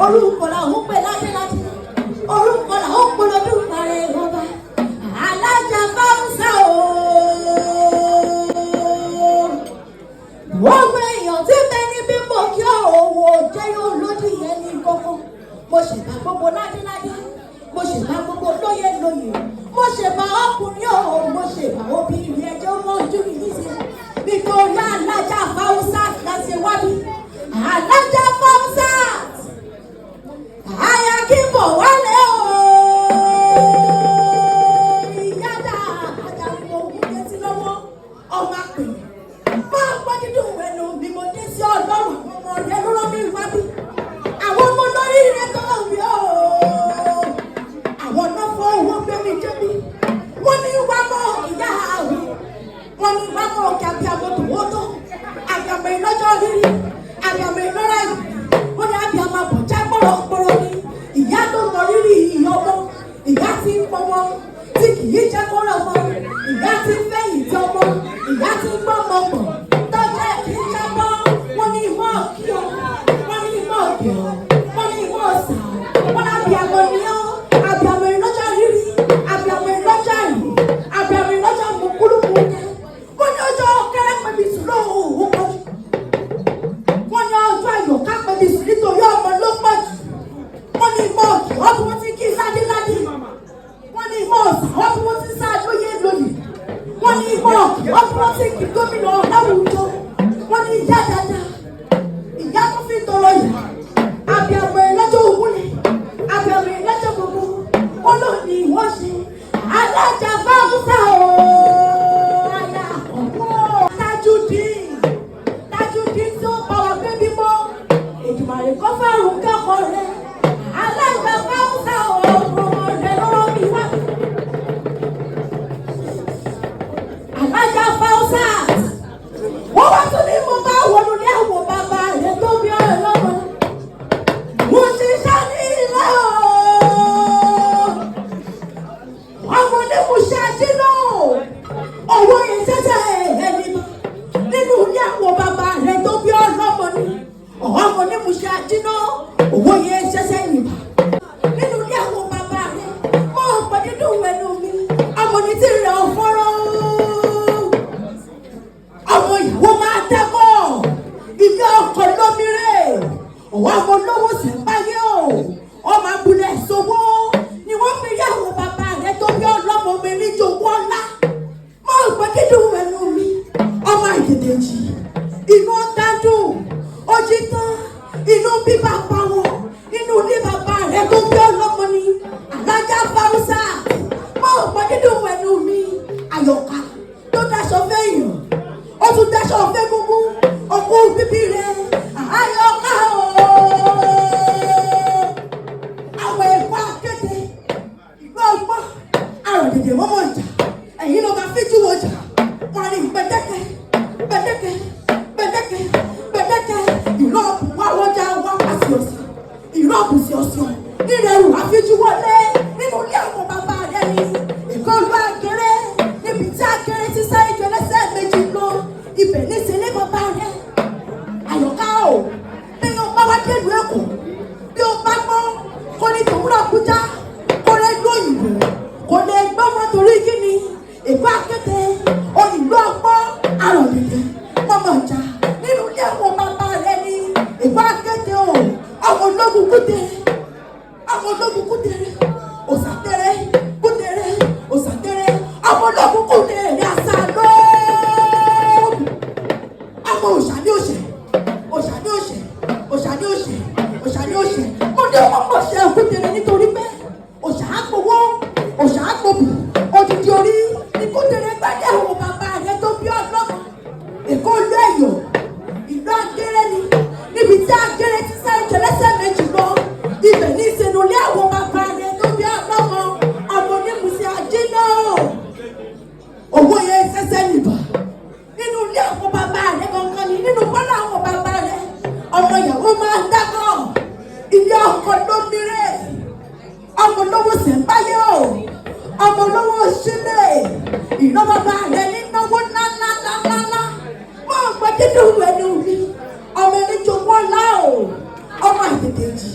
orúkọ la ó pè ládé ládé, orúkọ la ó pè lọ́dún parẹ́ ọba alájà fáwùsà o. Wọ́n gbé èèyàn tí bẹ́ni bí mo kí òwò jẹ́ yóò lódì yẹn ní kókó. Mo ṣèbá gbogbo ládé ládé, mo ṣèbá gbogbo lóyè lóyè, mo ṣèbá ọkùnrin o, mo ṣèbá obìnrin ẹjọ́ mọ́ ojú mi níṣẹ́. Nítorí alájà fáwùsà láti wábí, alájà fáwùsà àyà kí n bọ̀ wálé o. Ìyáda àjàrí mo wú létí lọ́wọ́ ọmọ àpè. Máa gbọ́ dídùn ẹnu mi mo dé sí ọlọ́run àwọn ọmọ rẹ̀ ló rán mi wábí. Àwọn ọmọ lórí rẹ̀ tó lọ wí o. Àwọn náà fọ owó gbé mi débi. Wọ́n ní wá mọ́ ìyá àwẹ̀. Wọ́n ní wá mọ́ ọ̀gá bí abọ́tò wọ́tọ́. Àgbàmọ̀ ìlọ́jọ́ rírí. Àgbàmọ̀ ìlọ́ra yìí. Wọ́n ní àbí àmọ́ àbọ̀já gbọ́rọ̀gbọ́rọ̀ ni. Ìyá tó mọ rírì ọmọ. Ìyá tí ń pọmọ. Tí kì í jẹ́ kó rọ̀ mọ́. Ìyá tí ń fẹ̀yìntì ọmọ. Ìyá tí ń gbọ́ ọmọ pọ̀. Tọ́jà kì í jábọ́. Wọ́n ní ìmọ̀ kí ọ. Wọ́n ní ìmọ̀ kí ọ. Wọ́n ní ìmọ̀ ọ̀sà. Wọ́n ní àbí àmọ́ ni ọ́. Àbí àmọ́ ìlọ́jọ́ rírí. Àbí àmọ́ ìlọ́jọ́ ìlú. Àbí àmọ́ ìlọ́jọ́ mú kúrúkú. Wọ́n ní ọjọ́ kẹ́rẹ́ pẹ̀lú ìṣúná òun pọ̀ jù. Wọ́n ní ọjọ́ ayọ̀ ká pẹ̀lú ìṣúná nítorí ọmọ ló pọ̀ jù. Wọ́n ní ìmọ̀ ọ̀kì wọ́n tí wọ́n ti kí ládé ládé. Wọ́n ní ìmọ̀ ọ̀sà wọ́n tí wọ́n ti sá lóye lónìí. Wọ́n ní ìmọ̀ ọ̀kì wọ́n tí wọ́n ti kí gómìnà láwùjọ. Wọ́n ní ìyá dáadáa. Ìyá tó fi tọrọ yìí. Àbí àmọ́ ìlọ́jọ́ òwúlẹ̀. Àbí àmọ́ ìlọ́jọ́ gbogbo. Wọ́n lò ní ìwọ́n ṣe. Alájà fáwùsà o. Àyà ọ̀pọ̀. Tajudeen tó bá wa gbé bímọ. Èdùmàrè kọ́ fárùn kẹ́kọ̀ọ́ rẹ̀. Alájà fáwùsà o. Ọmọ rẹ̀ lọ́rọ́ mi wá. Alájà fáwùsà. Wọ́n wá tún ní mo bá wọnú ní àwọn bàbá rẹ̀ tó bí ọ̀rẹ́ lọ́mọ. Mo ti sá ní ilé o. Ọmọ ní mo ṣe àdínà. Owó yẹn ṣẹ̀ṣẹ̀ ẹni nínú ilé àwọn bàbá rẹ̀ tó bí ọlọ́mọ ni. Ọmọ ní mo ṣe àdínà. Owó yẹn ṣẹ̀ṣẹ̀ nìbà. Nínú ilé àwọn bàbá rẹ̀ mọ ọ̀pọ̀ nínú ẹnu mi. Ọmọ ní tí rẹ̀ ọ̀fọ́rọ́. Ọmọ ìyàwó máa dẹ́kọ̀. Ilé ọkọ lómìnire. Ọmọ lówó sì ń báyé o. Ọmọ abúlé ìṣòwò ni wọ́n fi rí àwọn bàbá rẹ̀ tó bí ọlọ́mọ mi ní jòkó ńlá. Mọ ọ̀pọ̀ dídùn ẹnu mi. Ọmọ ìdèdèjì. Inú ọ̀dádùn. Ojí tán. Inú bí bàbá wọn. Inú ilé bàbá rẹ̀ tó bí ọlọ́mọ ni. Alájà fáwùsà. Mọ ọ̀pọ̀ dídùn ẹnu mi. Àyọ̀ká tó daṣọ fẹ́yìn. Ó tún daṣọ fẹ́ gbogbo. Ọkọ bíbí rẹ̀. Àyọ̀ká o. Àwọn ẹ̀kọ́ akéde. Ìgbọ́ ọgbọ́n. Àrùn dèdè wọ́n mọ̀ jà. Ẹ̀yin ló máa fi jú wọ́n jà. Wọ́n ní gbẹdẹ́kẹ́. Gbẹdẹ́kẹ́. Gbẹdẹ́kẹ́. Gbẹdẹ́kẹ́. Ìrọ́pù wá wọ́jà wá pàṣẹ ọ̀sẹ̀. Ìrọ́pù sí ọ̀sẹ̀. Nílẹ̀ ìwà fi jú wọlé. Nínú ilé àwọn bàbá rẹ̀ ni. Ìkọlù àgẹrẹ. Níbi tí àgẹrẹ ti sáré jọ lẹ́sẹ̀ méjì lọ. Ibẹ̀ ní ìṣẹ̀lẹ̀ bàbá rẹ̀. Àyọ̀ká o. Bí o bá wá délùú Èkó. Bí o bá gbọ́. Kò ní tòwúrọ̀ Àbújá. Kò lè lóyìnbó. Kò lè gbọ́ wọn torí kí ni. Ìgbà kété. Òyìnbó ọgbọ́n. Àrùn dèdè. Mọ̀mọ́ ìjà. Nínú ilé àwọn bàbá rẹ̀ ni. Ìgbà kété o. Ọmọ ológun kúndèrè. Ọmọ ológun kúndèrè. Òsàtẹ̀rẹ̀. Kúndèrè. Òsàtẹ̀rẹ̀. Ọmọ ológun kúndèrè ní àṣà lóògùn. Ọmọ òṣà ní òṣè. Òṣà ní òṣè. Òṣà ní òṣè. Òṣà ní òṣè. Mo ní ọmọ òṣè kúndèrè nítorí pé òṣà á gbowó. Òṣà á gbòbù. Odidi orí ní kúndèrè gbàdé àwọn bàbá rẹ̀ tó bí ọlọ́mọ. Èkó ló ẹ̀yọ̀. Ìlú Agéré ni. Níbi tí Agéré ti sáré jẹ lẹ́sẹ̀ méjì lọ. Ibẹ̀ ní ìṣẹ̀nù ilé àwọn bàbá rẹ̀ tó bí ọlọ́mọ. Ọmọ onímùsí ajé náà. Owó yẹn ṣẹ̀ṣẹ̀ nìbà. Nínú ilé àwọn bàbá rẹ̀ gangan ni. Nínú bọ́lá àwọn bàbá rẹ̀. Ọmọ ìyàwó máa ń dákọ̀. Ilé ọkọ lómìnire. Ọmọ lówó sì ń báyé o. Ọmọ lówó sílẹ̀. Ìlú bàbá rẹ̀ ní náwó ńláńláńláńlá. Wọ́n ń pẹ́ dídùn ẹnu mi. Ọmọ ẹni jogún ọlá o. Ọmọ ìdèdèjì.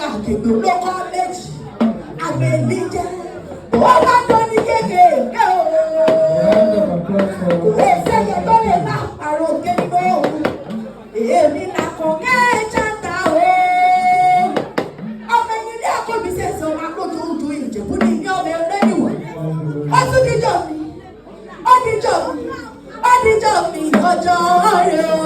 àgbègbè ló kọ́ méjì àgbègbè jẹ́ ó bá tó ní kékeré o. Kò sẹ́yẹ tó lè bá àrò kékeré o. Èmi là kàn kẹ́ẹ̀jà ta o. Ọmọ ẹni ní àkọ́bí sẹ́sọ̀ akójú ojú ìjẹ̀bú ní ní ọmọ ẹgbẹ́ níwọ̀n. Ó tún díjọ́ mi, ó díjọ́ mi, ó díjọ́ mi ọjọ́ rẹ̀ o.